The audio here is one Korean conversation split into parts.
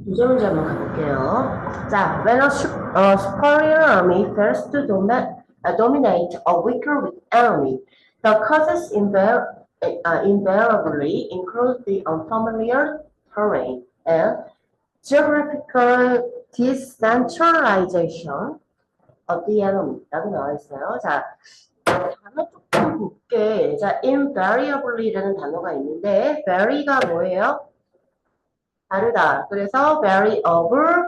주제 문제 한번 가볼게요. 자, when a superior army fails to dominate a weaker enemy, the causes invariably include the unfamiliar terrain and geographical decentralization of the enemy. 라고 나와 있어요. 자, 단어 조금 볼게. 자, invariably라는 단어가 있는데, vary가 뭐예요? 다르다. 그래서 variable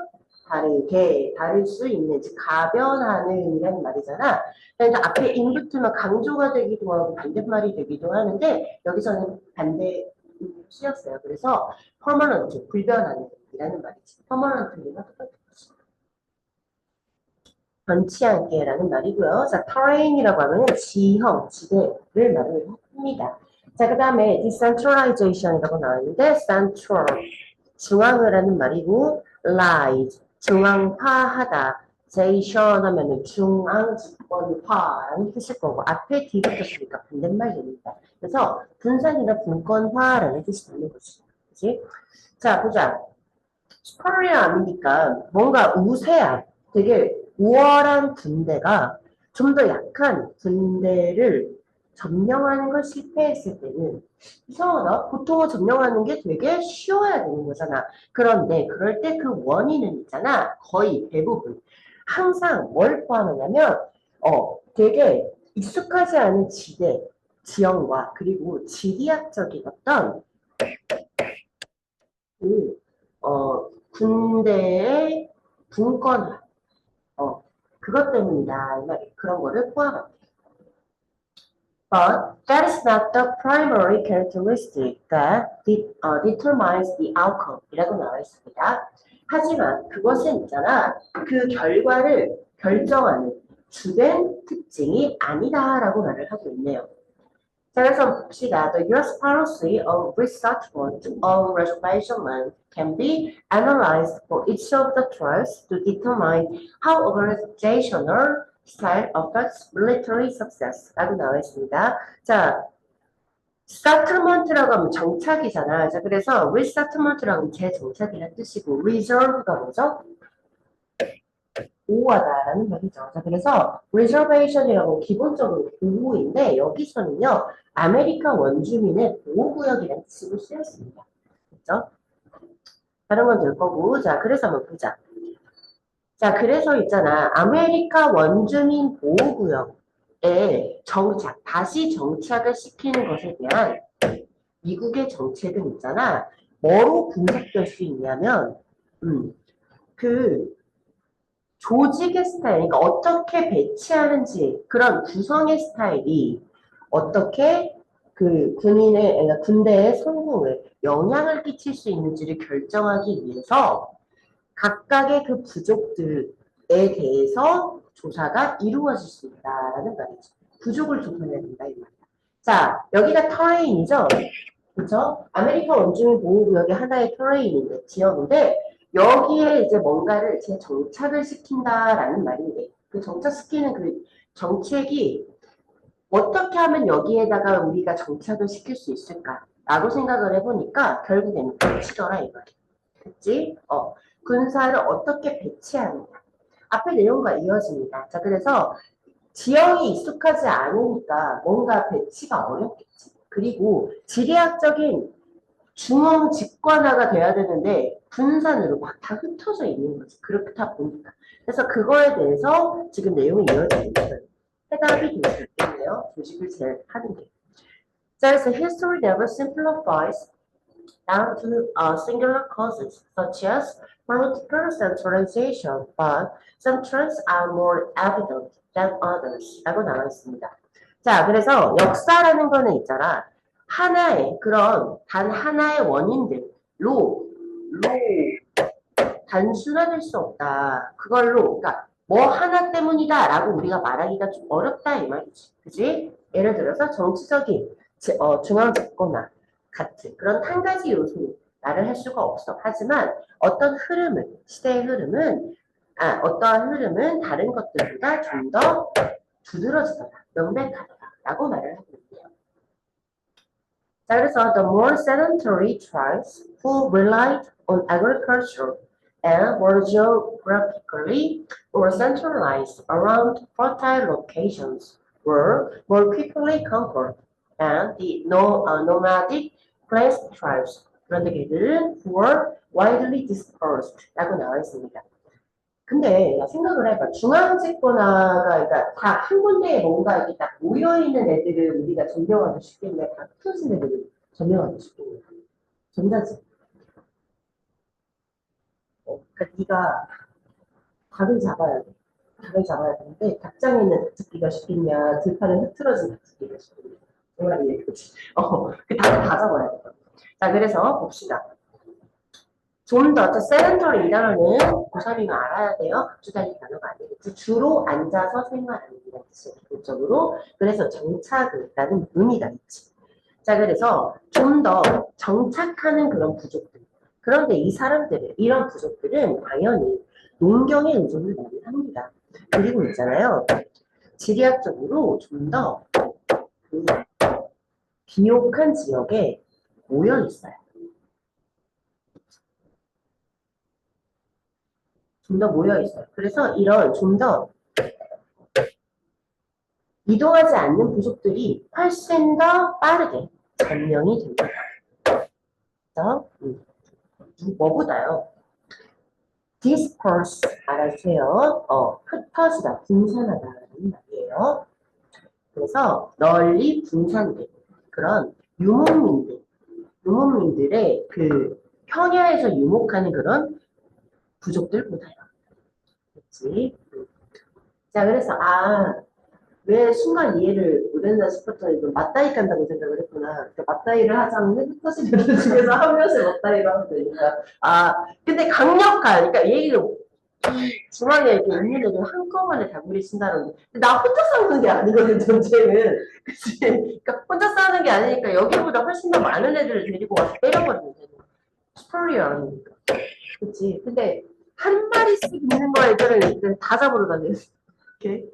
다르게 다를 수 있는 즉 가변하는 이라는 말이잖아. 그래서 앞에 in 붙으면 강조가 되기도 하고 반대말이 되기도 하는데 여기서는 반대 쓰였어요. 그래서 permanent 불변하는 이라는 말이지. permanent가 똑같은 거지. 변치 않게라는 말이고요. 자, terrain이라고 하면 지형, 지대를 말을 합니다. 자, 그 다음에 decentralization이라고 나왔는데 central 중앙을 하는 말이고 lies 중앙화하다 station 하면은 중앙 집권화라는 뜻일 거고 앞에 D 붙었으니까 반대말 됩니다. 그래서 분산이나 분권화라는 뜻이 되는 거지. 그치? 자 보자. 스파르리 아니니까 뭔가 우세한 되게 우월한 군대가 좀 더 약한 군대를 점령하는 걸 실패했을 때는 이상하다. 보통은 점령하는 게 되게 쉬워야 되는 거잖아. 그런데 그럴 때 그 원인은 있잖아. 거의 대부분. 항상 뭘 포함하냐면 되게 익숙하지 않은 지대, 지형과 그리고 지리학적인 어떤 그, 군대의 분권, 그것 때문이다. 이 말이 그런 거를 포함합니다. But that is not the primary characteristic that determines the outcome 이라고 나와 있습니다. 하지만 그것은 있잖아. 그 결과를 결정하는 주된 특징이 아니다라고 말을 하고 있네요. 자, 그래서 봅시다. The U.S. policy of resettlement on reservation land can be analyzed for each of the tribes to determine how organizational style affects military success. 라고 나와 있습니다. 자, settlement라고 하면 정착이잖아. 자, 그래서 resettlement라고 하면 재정착이라는 뜻이고, reserve가 뭐죠? 보호하다라는 말이죠. 자, 그래서 reservation이라고 기본적으로 보호인데 여기서는요 아메리카 원주민의 보호구역이라는 뜻으로 쓰였습니다. 그렇죠? 다른 건 될 거고 자 그래서 한번 보자. 자 그래서 있잖아 아메리카 원주민 보호구역에 정착 다시 정착을 시키는 것에 대한 미국의 정책은 있잖아 뭐로 분석될 수 있냐면 그 조직의 스타일, 그러니까 어떻게 배치하는지 그런 구성의 스타일이 어떻게 그 군인의, 그러니까 군대의 성공을 영향을 끼칠 수 있는지를 결정하기 위해서 각각의 그 부족들에 대해서 조사가 이루어질 수 있다라는 말이죠. 부족을 조사해야 된다 이 말이야. 자, 여기가 터레인이죠. 그렇죠? 아메리카 원주민 보호구역의 하나의 터레인인데 지역인데 여기에 이제 뭔가를 재정착을 시킨다라는 말인데 그 정착시키는 그 정책이 어떻게 하면 여기에다가 우리가 정착을 시킬 수 있을까라고 생각을 해보니까 결국에는 배치더라 이거야. 그치? 군사를 어떻게 배치하느냐. 앞에 내용과 이어집니다. 자, 그래서 지형이 익숙하지 않으니까 뭔가 배치가 어렵겠지. 그리고 지리학적인 중앙 집권화가 돼야 되는데 분산으로 막 다 흩어져 있는 거지. 그렇다 보니까. 그래서 그거에 대해서 지금 내용이 이어지는 거예요. 해답이 될 수 있겠네요. 조직을 제일 하는 게. 자, 그래서 history never simplifies down to singular causes such as political centralization, but some trends are more evident than others. 라고 나와 있습니다. 자, 그래서 역사라는 거는 있잖아. 하나의 그런 단 하나의 원인들로 단순화될 수 없다. 그걸로 그러니까 뭐 하나 때문이다라고 우리가 말하기가 좀 어렵다 이 말이지. 그지? 예를 들어서 정치적인 중앙 집권화 같은 그런 한 가지 요소로 말을 할 수가 없어. 하지만 어떤 흐름은 시대의 흐름은 어떠한 흐름은 다른 것들보다 좀 더 두드러지더라, 명백하더라라고 말을 하고 있네요. 자, 그래서 the more sedentary tribes who relied on agriculture and were geographically or centralized around fertile locations were more quickly conquered and the nomadic place tribes 그런 데들은 were widely dispersed 라고 나와 있습니다. 근데 생각을 해봐. 중앙집권화가 그러니까 다 한 군데에 뭔가 이렇게 딱 모여있는 애들을 우리가 점령하기 쉽겠네. 다 흩어진 애들을 점령하기 쉽겠네. 전자지. 그러니까 네가 닭을 잡아야 돼. 닭을 잡아야 되는데 닭장에 있는 닭 잡기가 쉽겠냐, 들판에 흐트러진 닭 잡기가 쉽겠냐. 정말 이해되지. 그 닭을 다 잡아야 돼. 자, 그래서 봅시다. 좀 더 세덴터리 이 단어는 고3이면 알아야 돼요. 각주달리 단어가 아니겠지. 주로 앉아서 생활하는 이런 뜻이에요. 기본적으로. 그래서 정착이라는 의미가 있지. 자, 그래서 좀 더 정착하는 그런 부족들. 그런데 이 사람들은, 이런 부족들은 당연히 농경에 의존을 많이 합니다. 그리고 있잖아요. 지리학적으로 좀 더 비옥한 지역에 모여 있어요. 좀 더 모여 있어요. 그래서 이런 좀 더 이동하지 않는 부족들이 훨씬 더 빠르게 점령이 됩니다. 그래서 뭐보다요? disperse 알아주세요. 흩어지다, 분산하다라는 말이에요. 그래서 널리 분산된 그런 유목민들의 그 평야에서 유목하는 그런 부족들보다요. 그렇지? 자, 그래서 왜 순간 이해를 못했나 싶었더니 맞다이 깐다고 생각을 했구나. 그러니까 맞다이를 하자면 흩어진 애들 중에서 한 명씩 맞다이를 하면 되니까. 근데 강력한, 그러니까 얘기를 중앙에 이렇게 있는 애들 한꺼번에 다구리 친다는 게. 나 혼자 싸우는 게 아니거든, 전쟁은. 그치? 그러니까 혼자 싸우는 게 아니니까 여기보다 훨씬 더 많은 애들을 데리고 와서 때려버리면 되는 거야. 스토리어 아니니까. 그치? 근데 한 마리씩 있는 거 애들은 다 잡으러 다녀. 오케이?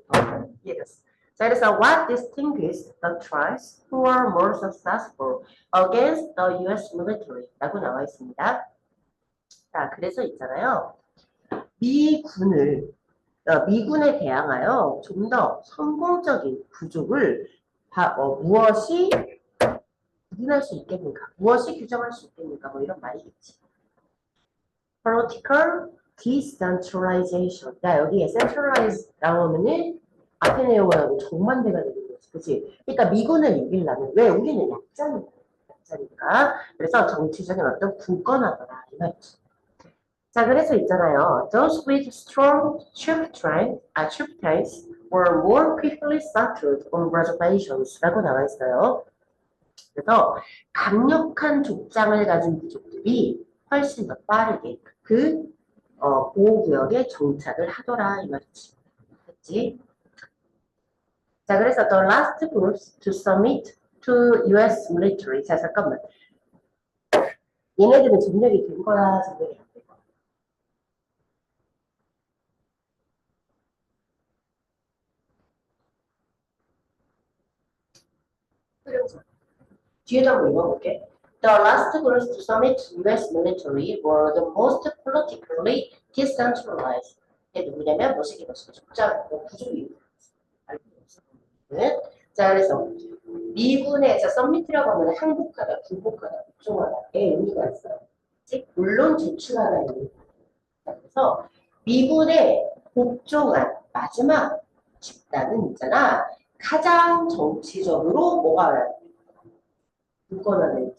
이해됐어. 자, 그래서 what distinguished the tribes who were more successful against the U.S. military? 라고 나와 있습니다. 자, 그래서 있잖아요. 미군에 대항하여 좀 더 성공적인 부족을 무엇이 구분할 수 있겠는가? 무엇이 규정할 수 있겠는가? 뭐 이런 말이겠지. Political decentralization. 자, 여기에 centralize 나오면은 앞에 내용하고 정반대가 되는 거지. 그치? 그러니까 미군을 이기려면 왜? 우리는 약자니까. 그래서 정치적인 어떤 굳건하더라. 이 말이지. 자, 그래서 있잖아요. Those with strong chieftains were more quickly settled on reservations 라고 나와 있어요. 그래서 강력한 족장을 가진 부족들이 훨씬 더 빠르게 보호구역에 정착을 하더라 이 말이지. 그치? 자, 그래서 the last groups to submit to U.S. military. 자, 잠깐만. 얘네들은 점령이 된 거야, 점령이 안 된 거야? 뒤에다 한번 읽어볼게. The last groups to submit to U.S. military were the most politically decentralized. 이게 누구냐면 뭐시기 족장, 부족이. 자, 그래서 미군의 서밋이라고 하면 항복하다, 굴복하다, 복종하다의 의미가 있어요. 즉, 물론 제출하다는 의미가 있어요. 그래서 미군의 복종한 마지막 집단은 있잖아. 가장 정치적으로 뭐가 굳건화되어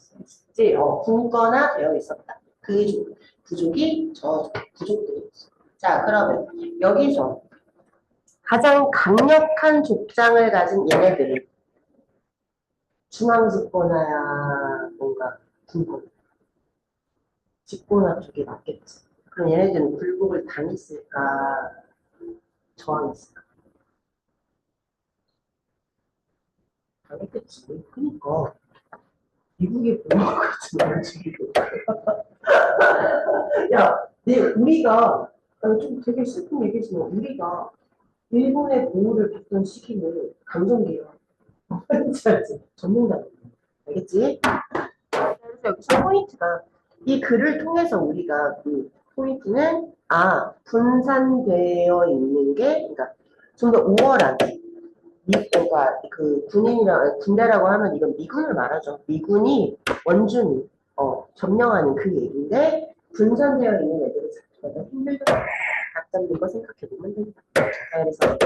있었다. 그 부족이 저 부족들이 있어. 자, 그러면 여기서 가장 강력한 족장을 가진 얘네들은 중앙집권화야 뭔가 굴복 집권화 쪽이 맞겠지. 그럼 얘네들은 굴복을 당했을까 저항했을까? 당했겠지. 그니까 미국의 공화국 같은 걸 죽이고 야, 우리가 좀 되게 슬픈 얘기지만 우리가 일본의 보호를 받던 시기는 강점기야. 알지, 알지? 전문가. 알겠지? 그래서 여기서 포인트가 이 글을 통해서 우리가 포인트는 분산되어 있는 게 그러니까 좀 더 우월하게 그러니까 그 군인이랑 군대라고 하면 이건 미군을 말하죠. 미군이 원준이 점령하는 그 얘기인데 분산되어 있는 애들이 잡기가 힘들더라고요. 각 잡는 거 생각해 보면 됩니다. 그래서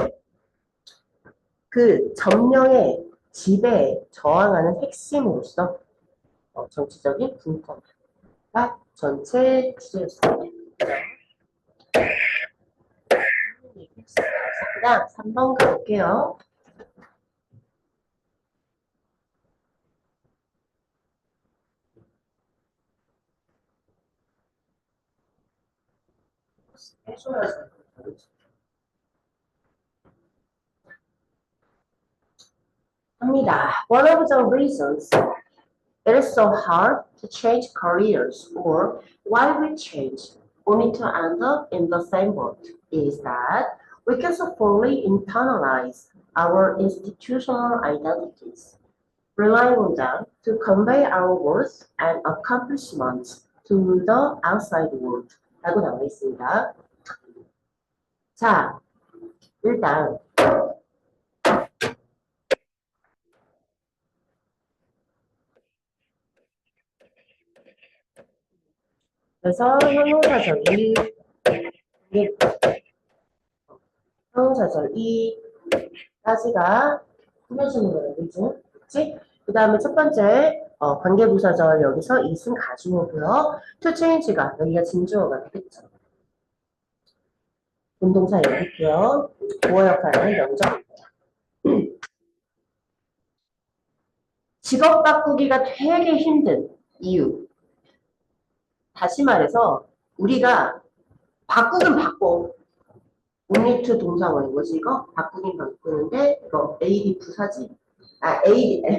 그 점령의 지배에 저항하는 핵심으로서 정치적인 분포가 전체 주제였습니다. 그다음 3번 가볼게요. 합니다. One of the reasons it is so hard to change careers or why we change only to end up in the same boat is that we can so fully internalize our institutional identities, relying on them to convey our worth and accomplishments to the outside world. 라고 나와 있습니다. 자, 일단 그래서 형용사절 2까지가 꾸며주는 거예요. 그죠? 그치? 그 다음에 첫 번째 관계부사절 여기서 이승 가주어고요. to change가 여기가 진주어가 되겠죠. 운동사 여기 있고요. 보어 역할은 명정입니다. 직업 바꾸기가 되게 힘든 이유. 다시 말해서 우리가 바꾸긴 바꿔. only to 동사원인 거지 이거? 바꾸긴 바꾸는데 이거 AD 부사지.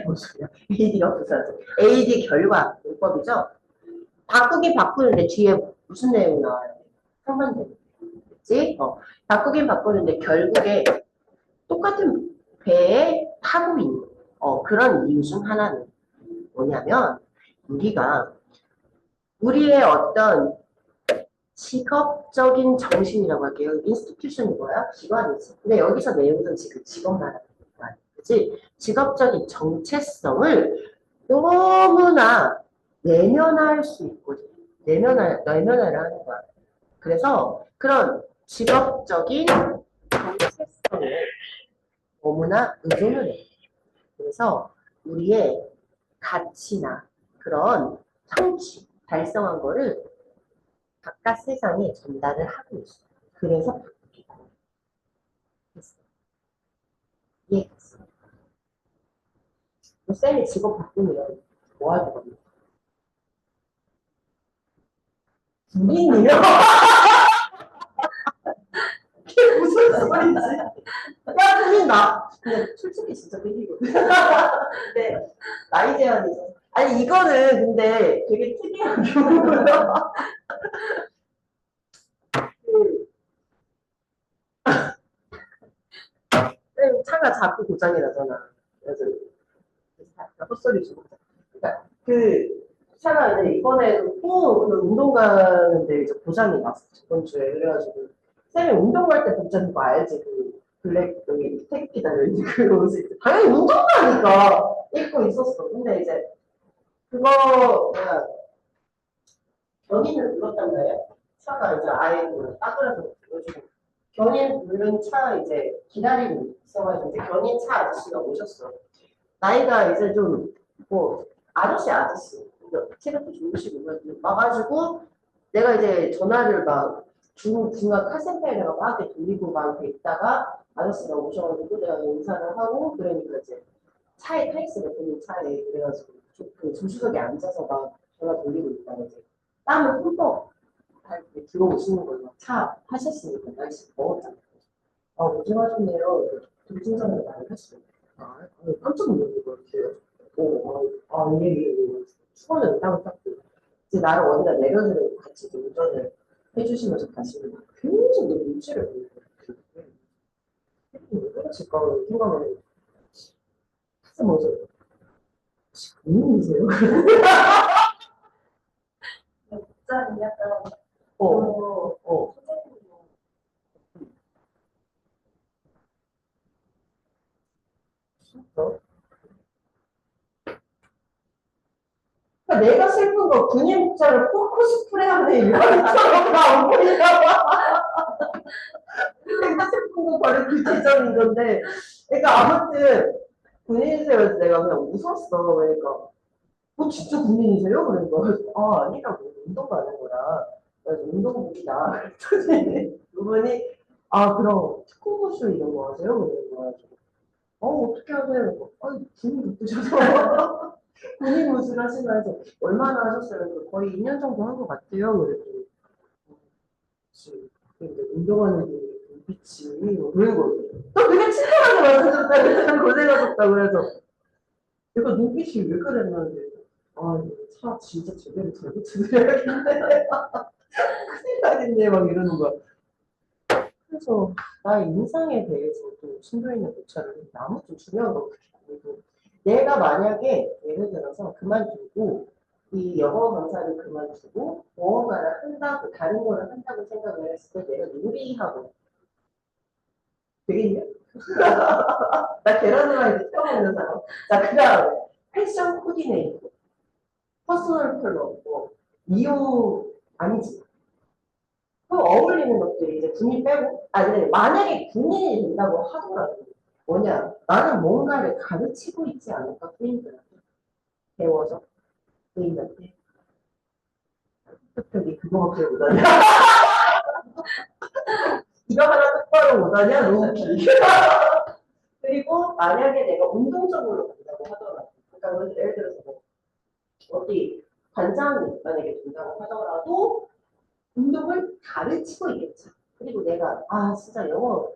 무슨 소리야? AD가 부사지. AD 결과 문법이죠? 바꾸긴 바꾸는데 뒤에 무슨 내용이 나와요? 상반된. 그치? 바꾸긴 바꾸는데 결국에 똑같은 배에 타고 있는 그런 이유 중 하나는 뭐냐면 우리가 우리의 어떤 직업적인 정신이라고 할게요. 인스티튜션이 뭐야? 기관이지. 근데 여기서 내용은 지금 직업 말하는 거야. 그치? 직업적인 정체성을 너무나 내면화할 수 있거든. 내면화를 하는 거야. 그래서 그런 직업적인 정체성을 너무나 의존을 해. 그래서 우리의 가치나 그런 성취, 달성한 거를 바깥 세상에 전달을 하고 있어. 그래서 바뀌고 있어. 이해했어. 쌤이 직업 바꾸면 뭐 할 것 같냐? 군인이요? 그게 무슨 소리지? 야, 군인 나. 근데 솔직히 진짜 군이거든. 근데 나이 제한이 있어. 아니 이거는 근데 되게 특이한 경우고요. 그 차가 자꾸 고장이 나잖아. 그래서 헛소리 주고. 그러니까 그 차가 이제 이번에 또그 운동 가는데 이제 고장이 났어 저번 주에 그래가지고 쌤이 운동 갈 때 복장 거 알지? 그 블랙 여기 택 기다려 그 옷을 당연히 운동 가니까 입고 있었어. 근데 이제 그거 뭐야 견인을 눌렀단 말이야. 차가 이제 아예 그 따그라서 보여주고 견인 누른 차 이제 기다리고 있어가지고 이제 견인 차 아저씨가 오셨어. 나이가 이제 좀 뭐 아저씨 체력도 좋으시고 와가지고 내가 이제 전화를 막 중간 카센터에 내가 막 이렇게 돌리고 막 이렇게 있다가 아저씨가 오셔가지고 내가 인사를 하고 그러니까 이제 차에 타 있으면 본인 차에 그래가지고 그 조수석에 앉아서 막 전화 돌리고 있다가 이제 땀을 흠뻑 이렇게 들어오시는 거예요. 차 하셨으니까 날씨 더웠잖아요. 고생하셨네요. 김진선을 많이 하시죠. 깜짝 놀랐는 거 같아요. 예, 예, 예. 수건을 딱 이제 나를 어디다 내려주는 같이 이제 운전을 해주시면서 가시는 거예요. 계속 내 눈치를 보는 거예요. 왜 그러실까 생각을 해서 먼저 군인이세요? 복장이 약간 어. 문자를 코스프레 하는 이런 나온 거냐고. 생각해본 거 바로 그 지점인 건데. 그러니까 아무튼 군인이세요. 내가 그냥 웃었어. 그러니까 진짜 군인이세요? 그러니까 아니라고 운동 가는 거라. 그래서 운동복이다. 그랬더니 그분이 그럼 축구부스 이런 거 하세요? 그러는 거야. 어떻게 하세요? 아니 군인 바쁘셔서 군인 무술 하시면서 얼마나 하셨어요? 그래서 거의 2년 정도 한 것 같아요. 그랬더니 그치. 근데 운동하는 게 눈빛이 그런 거예요. 또 되게 친절하게 말해줬다. 그래서 고생하셨다. 그래서 내가 눈빛이 왜 그랬는데 차 진짜 제대로 들고 드려야겠네. 큰일 나겠네. 막 이러는 거야. 그래서 나의 인상에 대해서도 심도 있는 고찰을 했는데 아무튼 중요한 건 그게 아니고 내가 만약에 예를 들어서 그만두고 이 영어 강사를 그만두고 무언가를 한다고 다른 거를 한다고 생각을 했을 때 내가 요리하고 되겠냐? 나 계란 후라이도 펴먹는 사람. 자, 그 다음에 패션 코디네이터, 퍼스널 플러, 뭐 미용 아니지. 그 어울리는 것들이 이제 군인 빼고, 근데 만약에 군인이 된다고 하더라도 뭐냐, 나는 뭔가를 가르치고 있지 않을까, 군인들한테. 배워서, 군인한테. 특별히 그거밖에 못하냐? 이거 하나 똑바로 못하냐, 루키. 그리고 만약에 내가 운동적으로 간다고 하더라도, 그러니까 예를 들어서 뭐, 어디 관장이 만약에 된다고 하더라도, 운동을 가르치고 있겠죠. 그리고 내가 진짜 영어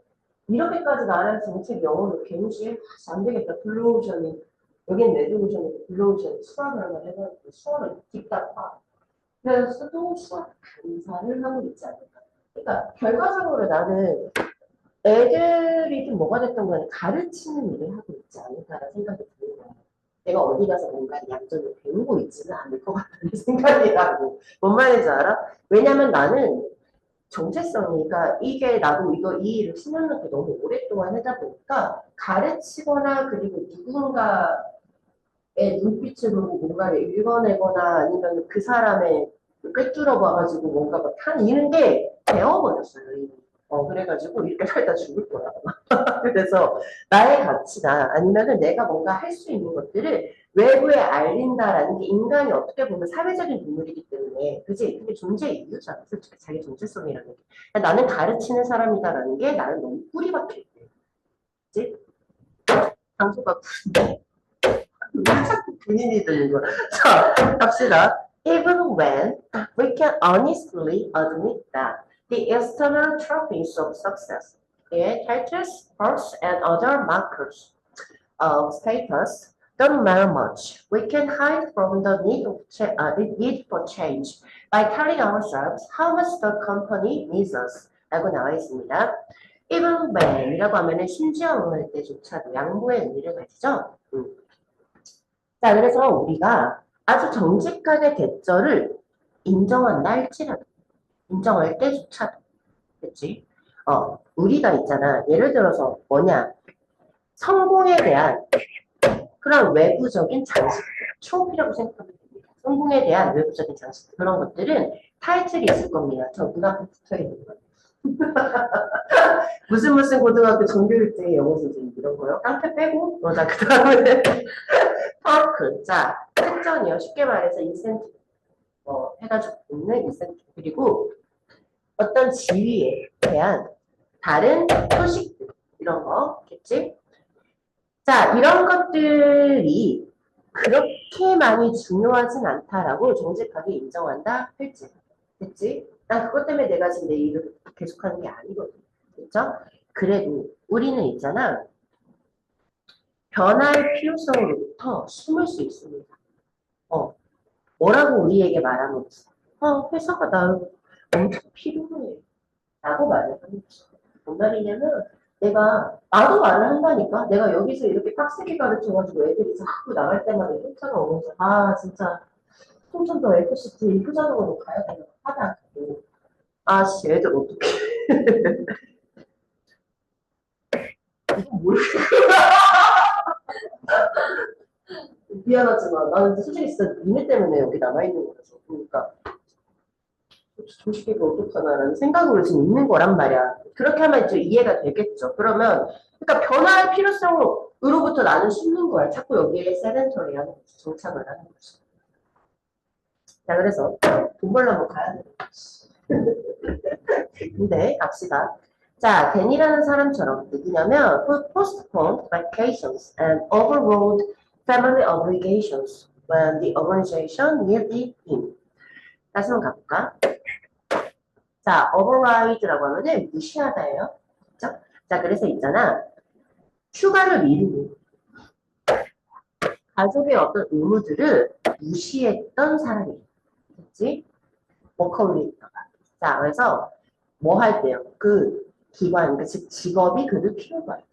이렇게까지 나랑 정책 영어를 개무시해? 안 되겠다. 블루오션이 여긴 레드오션이고 블루오션이 수학을 해가지고 수학을 딥답하. 그래서 또 수학 강사를 하고 있지 않을까. 그러니까 결과적으로 나는 애들이 좀 뭐가 됐던 간에 가르치는 일을 하고 있지 않을까라는 생각이 드는 거야. 내가 어디 가서 뭔가 얌전히 배우고 있지는 않을 것 같다는 생각이라고. 뭔 말인지 알아? 왜냐면 나는 정체성이니까 이게 나도 이 일을 10년 넘게 너무 오랫동안 하다 보니까 가르치거나 그리고 누군가의 눈빛으로 뭔가를 읽어내거나 아니면 그 사람의 꿰뚫어 봐가지고 뭔가 막 하는 게 배워버렸어요. 이미. 그래가지고 이렇게 살다 죽을 거야. 그래서 나의 가치나 아니면은 내가 뭔가 할 수 있는 것들을 외부에 알린다라는 게 인간이 어떻게 보면 사회적인 동물이기 때문에 그지? 그게 존재의 이유잖아. 솔직히 자기 정체성이라는 게. 그러니까 나는 가르치는 사람이다라는 게 나는 너무 뿌리 박혀 있대. 그지? 장소가 군인데 왜 자꾸 군인이 되는 거야. 자, 갑시다. Even when we can honestly admit that the external trophies of success, titles, perks, and other markers of status don't matter much. We can hide from the need for change by telling ourselves how much the company needs us. 라고 나와 있습니다. Even when이라고 하면은 심지어 할 때조차도 양보의 의미를 가지죠. 자, 그래서 우리가 아주 정직하게 대절을 인정한다 할지라도, 인정할 때조차도, 그치? 우리가 있잖아. 예를 들어서 뭐냐. 성공에 대한 그런 외부적인 장식들, 트로피라고 생각하면 됩니다. 성공에 대한 외부적인 장식들, 그런 것들은 타이틀이 있을 겁니다. 저 눈앞에 붙어 있는 거예요. 무슨 고등학교 정규일제 영어 선생님 이런 거요. 깡패 빼고, 자, 그 다음에 퍼크, 자, 특전이요. 쉽게 말해서 인센티브, 해가지고 있는 인센티브. 그리고 어떤 지위에 대한 다른 소식들, 이런 거겠지? 자, 이런 것들이 그렇게 많이 중요하진 않다라고 정직하게 인정한다 할지. 됐지? 난 그것 때문에 내가 지금 내 일을 계속하는 게 아니거든. 그렇죠? 그래도 우리는 있잖아. 변화의 필요성으로부터 숨을 수 있습니다. 뭐라고 우리에게 말하면 회사가 나를 엄청 필요해. 라고 말을 하는 거죠. 뭔 말이냐면 나도 말을 한다니까? 내가 여기서 이렇게 빡세게 가르쳐가지고 애들이 자꾸 나갈 때마다 쫓아가 오면서 진짜 송천도 FCT 효자적으로 가야 되는 거 하다고. 씨, 애들 어떡해. 이거 뭘. 미안하지만 나는 솔직히 진짜 니네 때문에 여기 남아있는 거라서. 그러니까 조식이가 어떡하나라는 생각으로 지금 있는 거란 말이야. 그렇게 하면 이제 이해가 되겠죠. 그러면 그러니까 변화할 필요성으로부터 나는 숨는 거야. 자꾸 여기에 세덴터리 하는 거지. 정착을 하는 거지. 자, 그래서 돈 벌러 한번 가야 돼. 근데 갑시다. 자, 댄이라는 사람처럼 누구냐면 who postponed vacations and overrode family obligations when the organization needed him. 다시 한번 가볼까? 자, override라고 하면은 무시하다예요. 그죠? 자, 그래서 있잖아. 휴가를 미루고 가족의 어떤 의무들을 무시했던 사람이 있지? 워커홀릭다가. 자, 그래서 뭐 할 때요? 그 기관, 즉 직업이 그를 필요가 있다.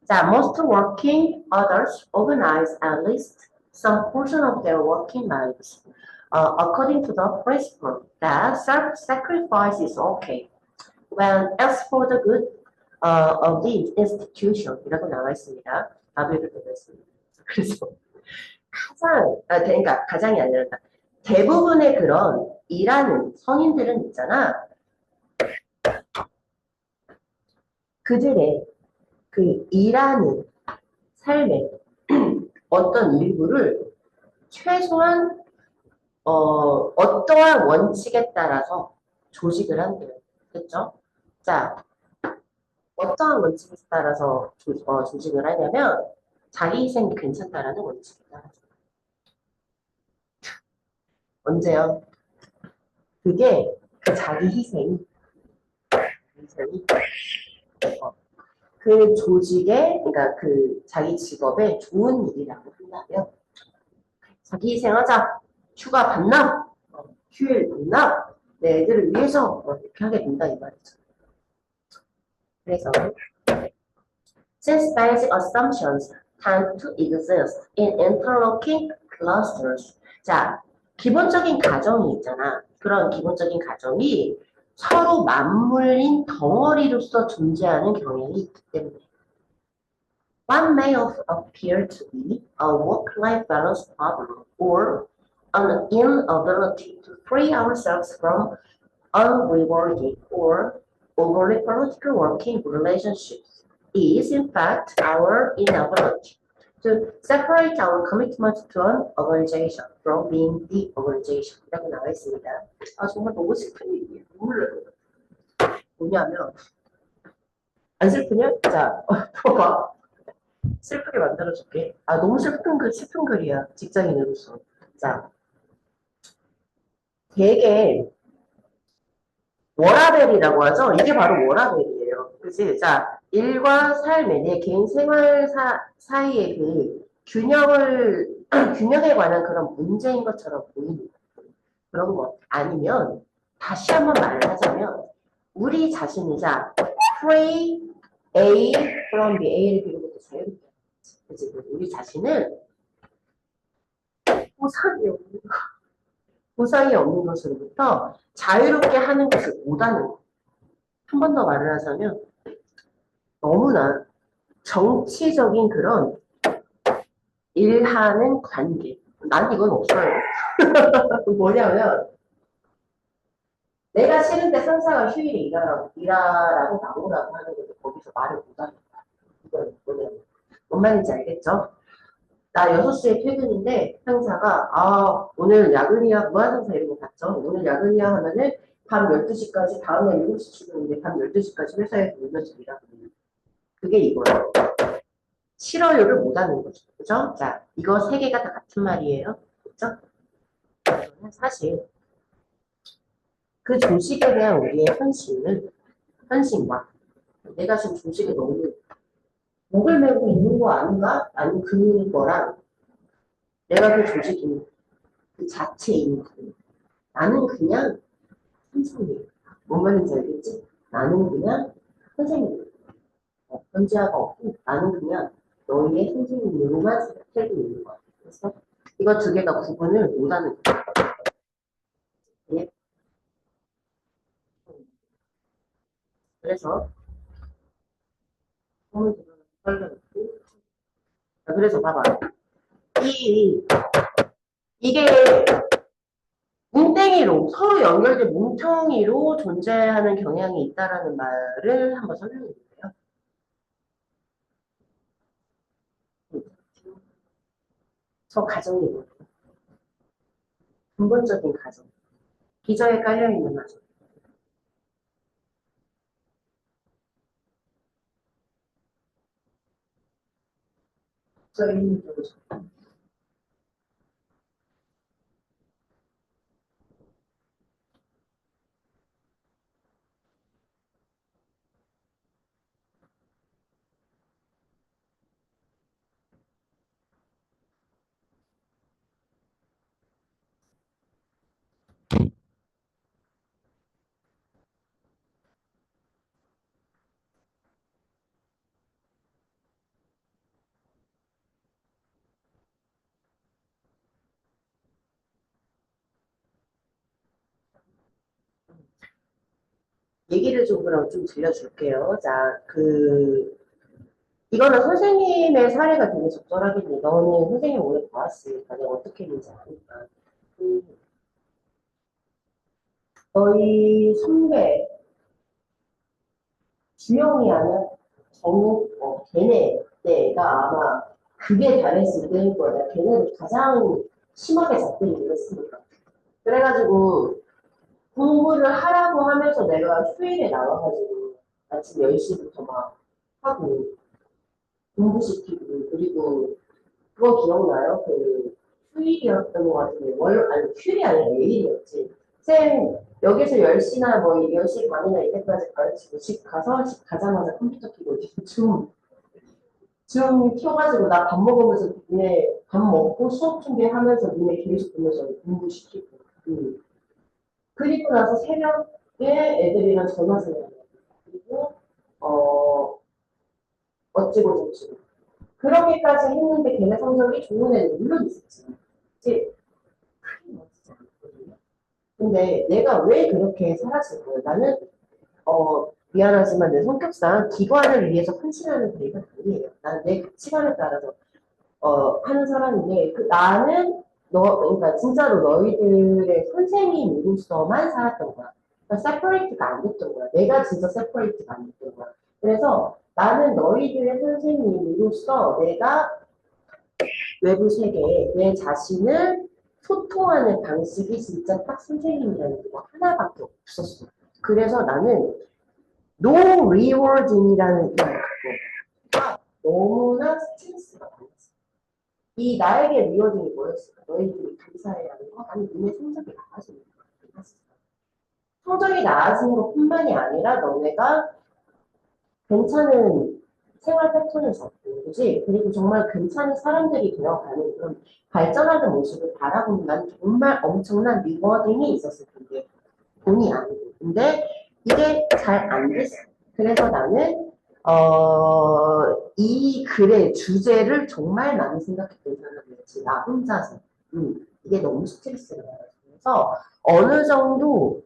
자, most working others organize at least some portion of their working lives according to the principle that self-sacrifice is okay when else for the good of the institution 이라고 나와 있습니다. 나도 이렇게 됐습니다. 그래서 그러니까 가장이 아니라 대부분의 그런 일하는 성인들은 있잖아. 그들의 그 일하는 삶의 어떤 일부를 최소한 어떠한 원칙에 따라서 조직을 한대요. 그렇죠? 자, 어떠한 원칙에 따라서 조직을 하냐면 자기 희생이 괜찮다라는 원칙에 따라서. 언제요? 그게 그 자기 희생이 그 조직의, 그러니까 그 자기 직업에 좋은 일이라고 한다면 자기 희생하자, 휴가 반납, 휴일 반납, 내 애들을 위해서 이렇게 하게 된다 이 말이죠. 그래서 since basic assumptions tend to exist in interlocking clusters. 자, 기본적인 가정이 있잖아. 그런 기본적인 가정이 서로 맞물린 덩어리로서 존재하는 경향이 있기 때문에 One may appear to be a work-life balance problem or an inability to free ourselves from unrewarding or overly political working relationships is in fact our inability to separate our commitment to an organization from being the organization 이라고 나와 있습니다. 아 정말 너무 슬픈 얘기예요. 눈물 나요. 뭐냐면 안 슬프냐? 자, 봐봐. 슬프게 만들어줄게. 아, 너무 슬픈 글이야. 직장인으로서. 자, 되게 워라밸이라고 하죠? 이게 바로 워라밸이에요. 그치? 자, 일과 삶의 내 개인 생활 사이의 그 균형에 관한 그런 문제인 것처럼 보입니다. 그런 거. 아니면, 다시 한번 말을 하자면, 우리 자신이 자, free A from B, A를 비롯해서 자유롭게. 그치? 우리 자신을 보상이 없는 것으로부터 자유롭게 하는 것을 못하는 것. 한 번 더 말을 하자면 너무나 정치적인 그런 일하는 관계. 난 이건 없어요. 뭐냐면 내가 싫은데 상사가 휴일에 일하라고 나오라고 하는 것도 거기서 말을 못하는 거야. 이건 뭐냐면 뭔 말인지 알겠죠? 나 6시에 퇴근인데 상사가 오늘 야근이야 무한상사 이런 거 봤죠? 오늘 야근이야 하면은 밤 12시까지 다음날 7시 출근인데 밤 12시까지 회사에서 놀면서 일하고 그게 이거예요. 싫어요를 못하는 거죠. 그죠? 자, 이거 세 개가 다 같은 말이에요. 그죠? 사실 그 조직에 대한 우리의 헌신과 내가 지금 조직에 너무 목을 메고 있는 거 아닌가? 아니면 그거랑 내가 그 조직이 그 자체인 거. 나는 그냥 선생님. 뭔 말인지 알겠지? 나는 그냥 선생님. 현지화가 없고 나는 그냥 너희의 선생님으로만 살고 있는 거야. 그래서 이거 두 개가 구분을 못하는 거야. 예? 그래서 그래서 봐봐. 이, 이게 뭉땡이로, 서로 연결된 뭉텅이로 존재하는 경향이 있다라는 말을 한번 설명해 볼게요. 저 가정이 뭐예요? 근본적인 가정. 기저에 깔려있는 가정. 저 이름이 누구죠? 얘기를 좀 그럼 좀 들려줄게요. 자, 이거는 선생님의 사례가 되게 적절하겠네. 너는 선생님 오래 봐왔으니까 내가 어떻게 했는지 아니까. 음, 너희 선배, 주영이 아니야? 정우, 걔네, 내가 아마 그게 잘했을 때일 거야. 걔네를 가장 심하게 잡들이기로 했으니까. 그래가지고 공부를 하라고 하면서 내가 휴일에 나와가지고 아침 10시부터 막 하고 공부시키고 그리고 그거 기억나요? 휴일이었던 것 같은데 아니 휴일이 아니라 내일이었지. 쌤 여기서 10시나 뭐 10시 반이나 이때까지 가르치고 집 가서 집 가자마자 컴퓨터 켜고 줌 켜가지고 나 밥 먹으면서 니네 밥 먹고 수업 준비하면서 니네 계속 보면서 공부시키고 그리고 나서 새벽에 애들이랑 전화 통화해요. 그리고 어 어찌고 저찌고 그렇게까지 했는데 걔네 성적이 좋은 애는 물론 있었지만 이제 크게 멋지지 않거든요. 근데 내가 왜 그렇게 살았을 거예요? 나는 미안하지만 내 성격상 기관을 위해서 헌신하는 타입은 아니에요. 나는 내 가치관에 따라서 하는 사람인데 나는 그러니까 진짜로 너희들의 선생님으로서만 살았던 거야. 그러니까 세퍼레이트가 안 됐던 거야. 내가 진짜 세퍼레이트가 안 됐던 거야. 그래서 나는 너희들의 선생님으로서 내가 외부 세계에 내 자신을 소통하는 방식이 진짜 딱 선생님이라는 게 하나밖에 없었어. 그래서 나는 no rewarding이라는 게 너무나 스트레스가 많았어. 이 나에게 리워딩이 뭐였을까? 너희들이 감사해야 하는 거? 아니, 니네 성적이 나아지는 거. 성적이 나아지는 것뿐만이 아니라 너네가 괜찮은 생활 패턴을 잡고, 그지? 그리고 정말 괜찮은 사람들이 되어가는 그런 발전하는 모습을 바라보면 난 정말 엄청난 리워딩이 있었을 텐데, 돈이 아니고. 근데 이게 잘 안 됐어. 그래서 나는, 이 글의 주제를 정말 많이 생각했던 사람이었지. 나 혼자서. 이게 너무 스트레스가 많아서. 그래서 어느 정도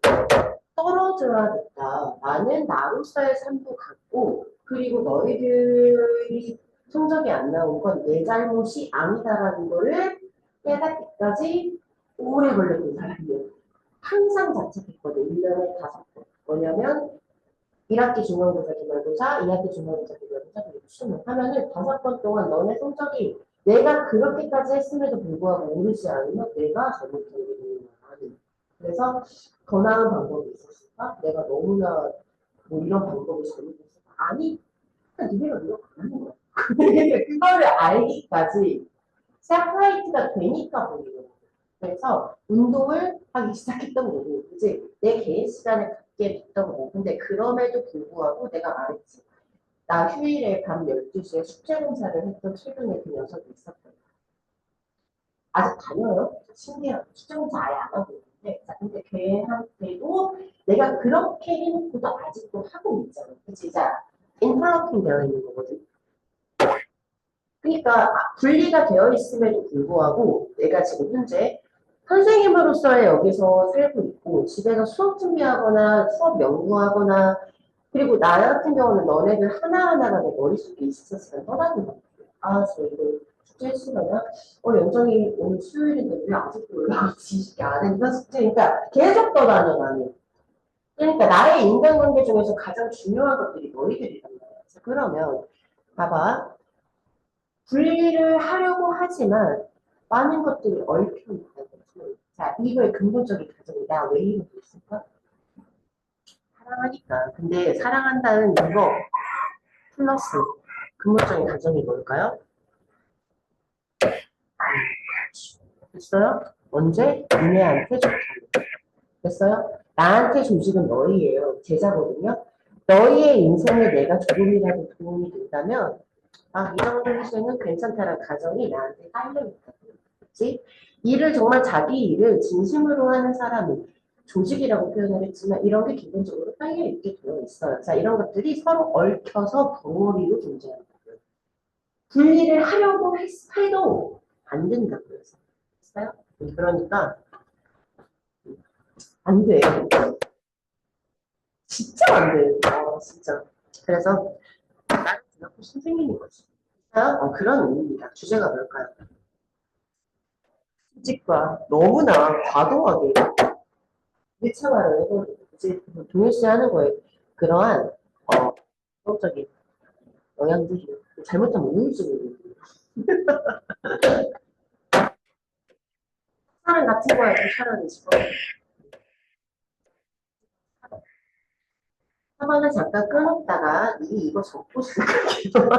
떨어져야겠다. 나는 나로서의 삶도 갖고, 그리고 너희들이 성적이 안 나온 건 내 잘못이 아니다라는 거를 깨닫기까지 오래 걸렸던 사람이에요. 항상 자책했거든. 1년에 5번. 뭐냐면 1학기 중간고사, 기말고사, 2학기 중간고사, 기말고사, 그리고 수능 하면은 5번 동안 너네 성적이 내가 그렇게까지 했음에도 불구하고 오르지 않으면 내가 잘못한 게 있는 거야. 그래서 더 나은 방법이 있었을까? 내가 너무나 뭐 이런 방법을 잘못했을까? 아니, 그냥 니네가 노력 안 하는 거야. 그거를 알기까지 세퍼레이트가 되니까 보이는 거야. 그래서 운동을 하기 시작했던 거고, 이제 내 개인 시간을 갖게 됐던 거고. 근데 그럼에도 불구하고 내가 말했지. 나 휴일에 밤 12시에 숙제 검사를 했던 최근에 그 녀석이 있었던 거야. 아직 다녀요? 신기하고 숙제 검사 아예 안 하고 있는데, 자, 근데 걔한테도 내가 그렇게 해놓고도 아직도 하고 있잖아. 그치? 자, 인터러핑 되어 있는 거거든. 그러니까 분리가 되어 있음에도 불구하고 내가 지금 현재 선생님으로서의 여기서 살고 있고 집에서 수업 준비하거나 수업 연구하거나 그리고 나 같은 경우는 너네들 하나하나가 내 머릿속에 있었으면 떠나는 거야. 아, 저 이거 숙제 했으면은, 영정이 오늘 수요일인데 왜 아직도 올라왔지? 안 했나? 숙제. 그러니까 계속 떠다녀, 나는. 그러니까 나의 인간관계 중에서 가장 중요한 것들이 너희들이란 말이야. 그래서 그러면, 봐봐. 분리를 하려고 하지만, 많은 것들이 얽혀 있다는 거지. 자, 이거의 근본적인 가정이 나 왜 이러고 있을까? 사랑하니까. 근데 사랑한다는 이거 플러스 근본적인 가정이 뭘까요? 됐어요? 언제? 니네한테 좋다는. 됐어요? 나한테 조직은 너희예요. 제자거든요. 너희의 인생에 내가 조금이라도 도움이 된다면 이런 동시에는 괜찮다는 가정이 나한테 깔려있다. 그치? 일을 정말 자기 일을 진심으로 하는 사람은 조직이라고 표현을 했지만 이런 게 기본적으로 깔려있게 되어 있어요. 자, 이런 것들이 서로 얽혀서 덩어리로 존재한다. 분리를 하려고 해도 안 된다고요. 됐어요? 그러니까 안 돼. 진짜 안 돼. 진짜. 그래서 나는 대놓고 선생님인 거지. 그런 의미입니다. 주제가 뭘까요? 솔직과 너무나 과도하게 일차원을 해버리고 이제 동일시하는 거에 그러한 성적인 영향들이 잘못하면 우울증이 사람 같은 거야 좀 차라리 싶어. 한번은 잠깐 끊었다가 이거 적고 싶을게요.